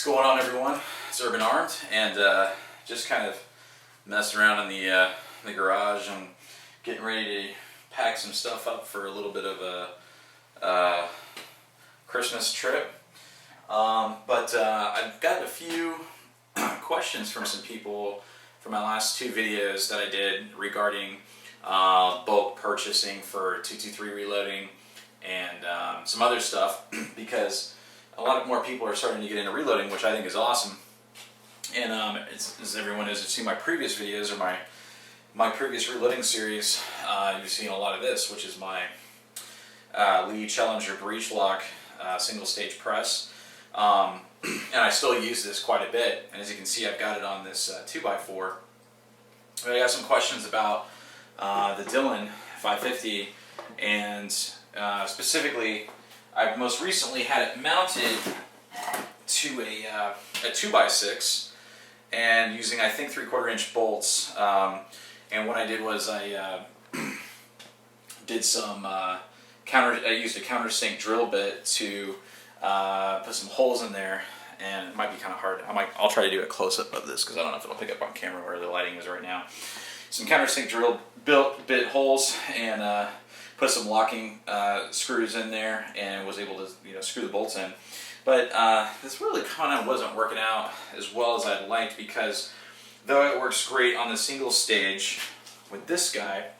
What's going on, everyone? It's Urban Armed, and just kind of messing around in the garage and getting ready to pack some stuff up for a little bit of a Christmas trip. But I've got a few questions from some people from my last two videos that I did regarding bulk purchasing for 223 reloading and some other stuff, because a lot more people are starting to get into reloading, which I think is awesome. And as everyone has seen my previous videos or my previous reloading series, you've seen a lot of this, which is my Lee Challenger breech lock single stage press. And I still use this quite a bit, and as you can see, I've got it on this 2x4. But I got some questions about the Dillon 550, and specifically, I've most recently had it mounted to a 2x6 and using, I think, 3/4 inch bolts. And what I did was I did some I used a countersink drill bit to put some holes in there, and it might be kind of hard. I'll try to do a close up of this because I don't know if it'll pick up on camera where the lighting is right now. Some countersink drill bit holes, and put some locking screws in there, and was able to screw the bolts in. But this really kind of wasn't working out as well as I'd liked, because though it works great on the single stage with this guy,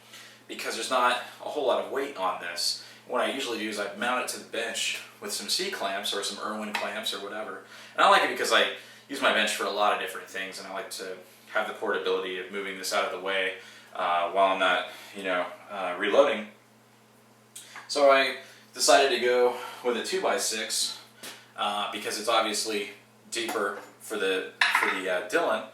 because there's not a whole lot of weight on this, what I usually do is I mount it to the bench with some C-clamps or some Irwin clamps or whatever. And I like it because I use my bench for a lot of different things, and I like to have the portability of moving this out of the way while I'm not, reloading. So I decided to go with a 2x6 because it's obviously deeper for the Dillon.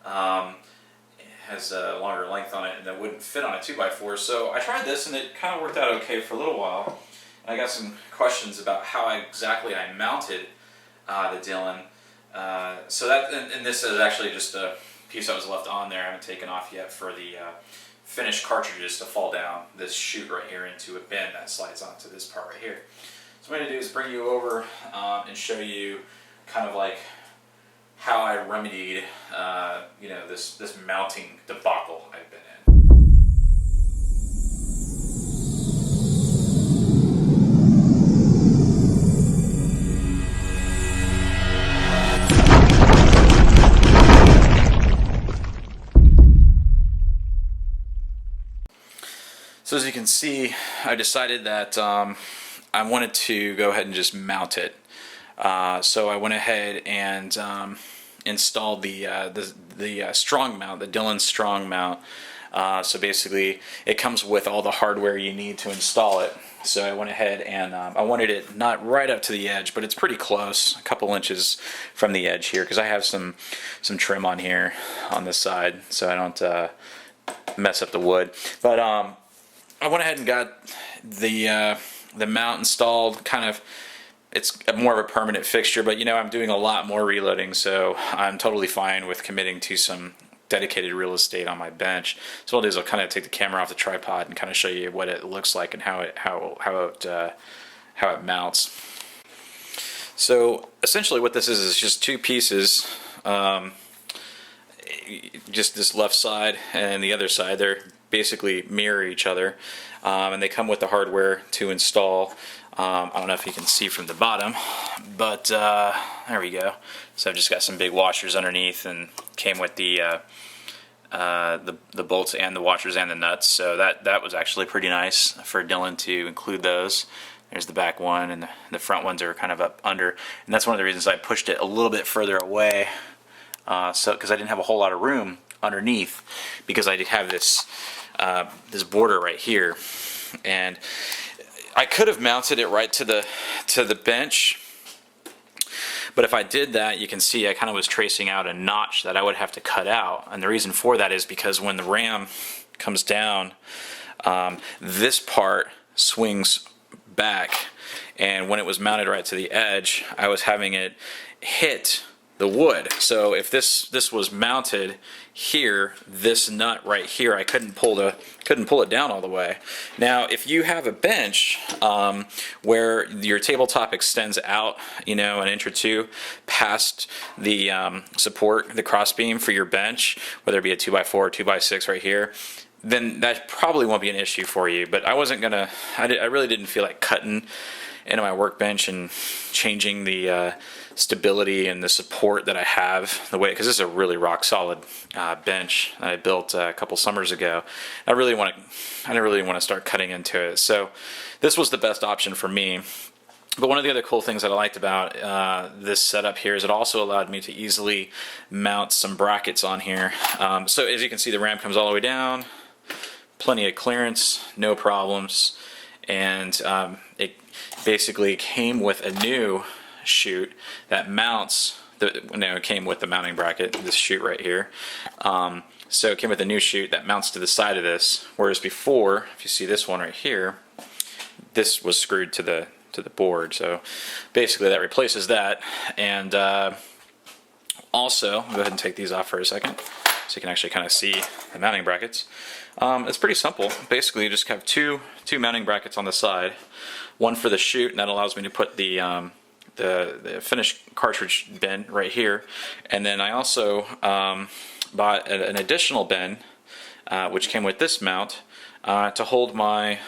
It has a longer length on it, and that wouldn't fit on a 2x4. So I tried this, and it kind of worked out okay for a little while. And I got some questions about how exactly I mounted the Dillon. So that, and this is actually just a piece that was left on there. I haven't taken off yet for the finished cartridges to fall down this chute right here into a bin that slides onto this part right here. So what I'm going to do is bring you over and show you kind of like how I remedied this mounting debacle I've been in. So as you can see, I decided that I wanted to go ahead and just mount it. So I went ahead and installed the strong mount, the Dillon strong mount. So basically, it comes with all the hardware you need to install it. So I went ahead and I wanted it not right up to the edge, but it's pretty close, a couple inches from the edge here, because I have some trim on here on this side, so I don't mess up the wood. But I went ahead and got the mount installed. Kind of, it's more of a permanent fixture, but I'm doing a lot more reloading, so I'm totally fine with committing to some dedicated real estate on my bench. So what I'll do is I'll kind of take the camera off the tripod and kind of show you what it looks like and how it mounts. So essentially, what this is just two pieces. Just this left side and the other side, they're basically mirror each other, and they come with the hardware to install. I don't know if you can see from the bottom, but there we go. So I've just got some big washers underneath, and came with the bolts and the washers and the nuts. So that was actually pretty nice for Dillon to include those. There's the back one, and the front ones are kind of up under, and that's one of the reasons I pushed it a little bit further away. Because I didn't have a whole lot of room underneath, because I did have this border right here, and I could have mounted it right to the bench, but if I did that, you can see I kind of was tracing out a notch that I would have to cut out, and the reason for that is because when the ram comes down, this part swings back, and when it was mounted right to the edge, I was having it hit the wood. So if this was mounted here, this nut right here, I couldn't pull it down all the way. Now, if you have a bench where your tabletop extends out, you know, an inch or two past the support, the cross beam for your bench, whether it be a 2x4 or 2x6 right here, then that probably won't be an issue for you. But I wasn't gonna, I really didn't feel like cutting into my workbench and changing the stability and the support that I have the way, because this is a really rock solid bench that I built a couple summers ago. I didn't really want to start cutting into it, so this was the best option for me. But one of the other cool things that I liked about this setup here is it also allowed me to easily mount some brackets on here. So as you can see, the ram comes all the way down, plenty of clearance, no problems, and it basically came with a new chute that mounts. It came with the mounting bracket, this chute right here. So it came with a new chute that mounts to the side of this, whereas before, if you see this one right here, this was screwed to the board. So basically that replaces that. And also, I'll go ahead and take these off for a second so you can actually kind of see the mounting brackets. It's pretty simple. Basically, you just have two mounting brackets on the side, one for the chute, and that allows me to put the finished cartridge bin right here. And then I also bought an additional bin, which came with this mount, to hold my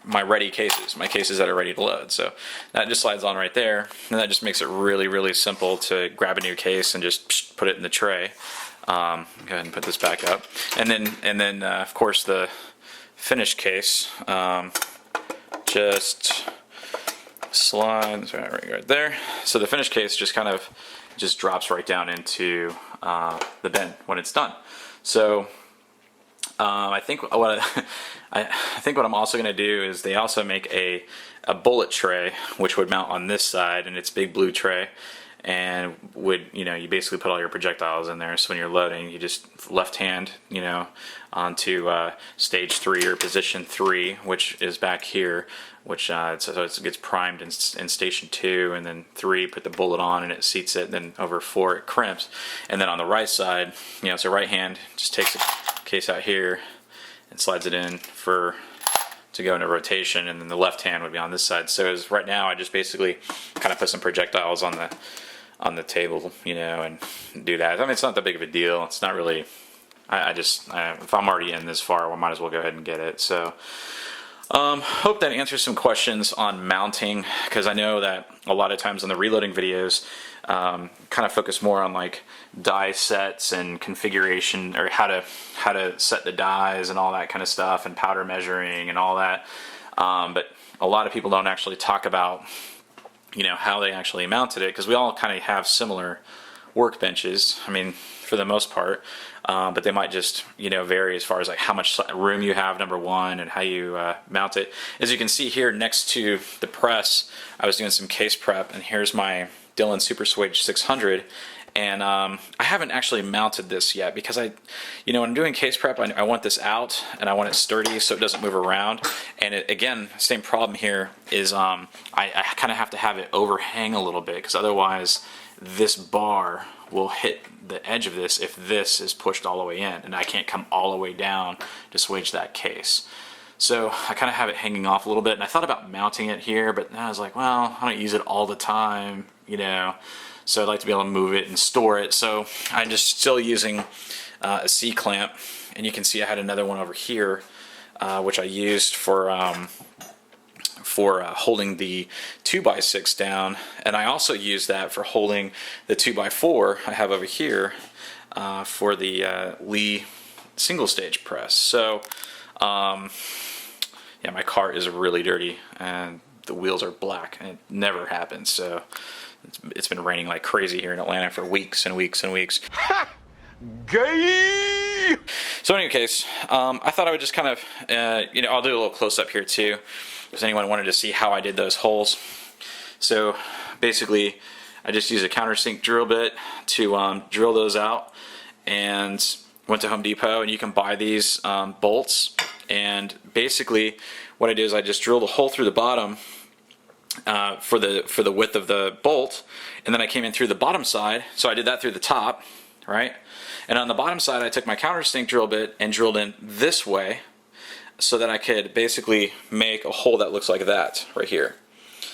ready cases, my cases that are ready to load. So that just slides on right there, and that just makes it really, really simple to grab a new case and just put it in the tray. Go ahead and put this back up, and then of course the finished case just slides right there. So the finished case just kind of drops right down into the bin when it's done. So I think what I'm also going to do is they also make a bullet tray, which would mount on this side, and it's big blue tray, and would, you know, you basically put all your projectiles in there. So when you're loading, you just left hand, you know, onto stage 3 or position 3, which is back here, which so it gets primed in station 2, and then 3, put the bullet on and it seats it. Then over 4 it crimps, and then on the right side, you know, so right hand just takes a case out here and slides it in to go into rotation, and then the left hand would be on this side. So as right now, I just basically kind of put some projectiles on the table, you know, and do that. I mean, it's not that big of a deal. It's not really. If I'm already in this far, I might as well go ahead and get it. So hope that answers some questions on mounting, because I know that a lot of times on the reloading videos kind of focus more on like die sets and configuration, or how to set the dies and all that kind of stuff, and powder measuring and all that. But a lot of people don't actually talk about, you know, how they actually mounted it, because we all kind of have similar workbenches, I mean, for the most part, but they might just, you know, vary as far as like how much room you have, number one, and how you mount it. As you can see here next to the press, I was doing some case prep, and here's my Dillon Super Swage 600, and I haven't actually mounted this yet, because when I'm doing case prep, I want this out, and I want it sturdy so it doesn't move around. And again, same problem here is I kind of have to have it overhang a little bit, because otherwise this bar will hit the edge of this if this is pushed all the way in, and I can't come all the way down to swage that case. So I kind of have it hanging off a little bit, and I thought about mounting it here, but then I was like, well, I don't use it all the time, you know, so I'd like to be able to move it and store it. So I'm just still using a C-clamp, and you can see I had another one over here, which I used for holding the 2x6 down, and I also use that for holding the 2x4 I have over here for the Lee single stage press. So yeah, my car is really dirty and the wheels are black, and it never happens. So it's been raining like crazy here in Atlanta for weeks and weeks and weeks. Ha! Gay! So in any case, I thought I would just kind of, I'll do a little close up here too, if anyone wanted to see how I did those holes. So basically, I just used a countersink drill bit to drill those out, and went to Home Depot, and you can buy these bolts. And basically, what I did is I just drilled a hole through the bottom, for the width of the bolt, and then I came in through the bottom side. So I did that through the top, right? And on the bottom side, I took my countersink drill bit and drilled in this way, so that I could basically make a hole that looks like that right here.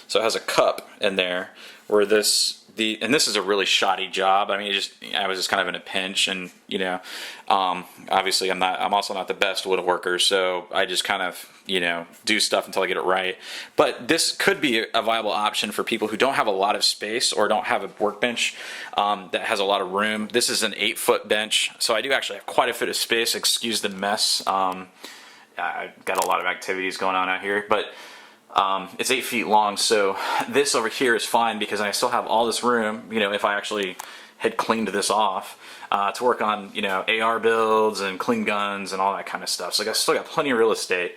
So it has a cup in there where and this is a really shoddy job. I mean, I was just kind of in a pinch, and you know, obviously I'm also not the best woodworker, so I just kind of, you know, do stuff until I get it right. But this could be a viable option for people who don't have a lot of space or don't have a workbench that has a lot of room. This is an 8-foot bench, so I do actually have quite a bit of space. Excuse the mess. I've got a lot of activities going on out here, but it's 8 feet long, so this over here is fine because I still have all this room, you know, if I actually had cleaned this off, to work on, you know, AR builds and clean guns and all that kind of stuff. So I still got plenty of real estate.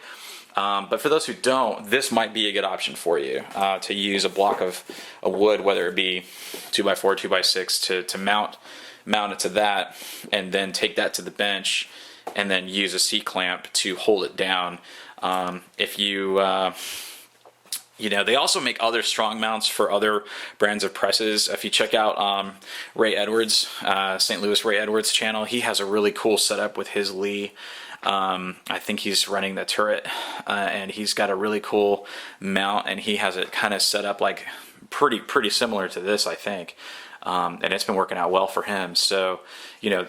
But for those who don't, this might be a good option for you, to use a block of wood, whether it be 2x4, 2x6, to mount it to that, and then take that to the bench, and then use a C-clamp to hold it down. If you you know, they also make other strong mounts for other brands of presses. If you check out Ray Edwards, St. Louis Ray Edwards channel, he has a really cool setup with his Lee. I think he's running the turret, and he's got a really cool mount, and he has it kind of set up like pretty similar to this, I think. And it's been working out well for him. So, you know,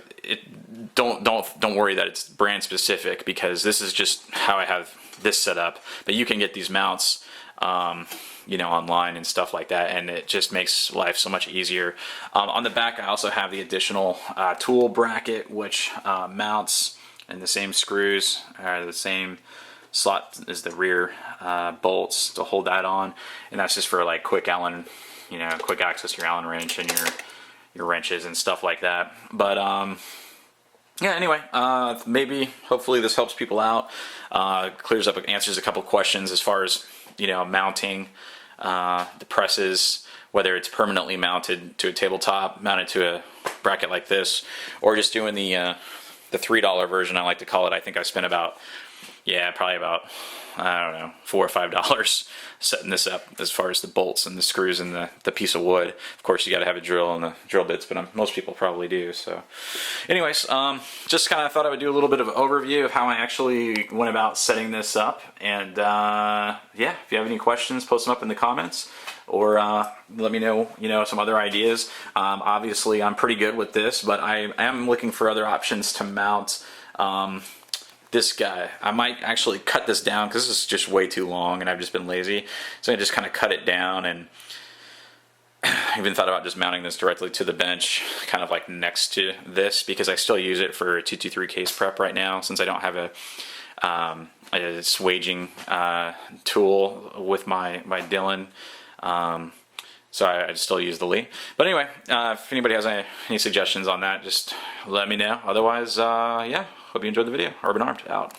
don't worry that it's brand specific, because this is just how I have this set up. But you can get these mounts, you know, online and stuff like that, and it just makes life so much easier. On the back, I also have the additional tool bracket, which mounts, and the same screws, the same slot as the rear bolts to hold that on, and that's just for like quick Allen, you know, quick access to your Allen wrench and your wrenches and stuff like that. But yeah, anyway, maybe hopefully this helps people out, clears up, answers a couple questions as far as, you know, mounting the presses, whether it's permanently mounted to a tabletop, mounted to a bracket like this, or just doing the $3 version, I like to call it. I think I spent about, probably about, I don't know, $4 or $5 setting this up, as far as the bolts and the screws and the piece of wood. Of course, you got to have a drill and the drill bits, but most people probably do. So anyways, just kind of thought I would do a little bit of an overview of how I actually went about setting this up. And yeah, if you have any questions, post them up in the comments, or let me know, you know, some other ideas. Obviously, I'm pretty good with this, but I am looking for other options to mount this guy. I might actually cut this down because this is just way too long, and I've just been lazy. So I just kind of cut it down, and I even thought about just mounting this directly to the bench, kind of like next to this, because I still use it for a 223 case prep right now, since I don't have a swaging tool with my Dillon. So I still use the Lee. But anyway, if anybody has any suggestions on that, just let me know. Otherwise, yeah, hope you enjoyed the video. Urban Armed, out.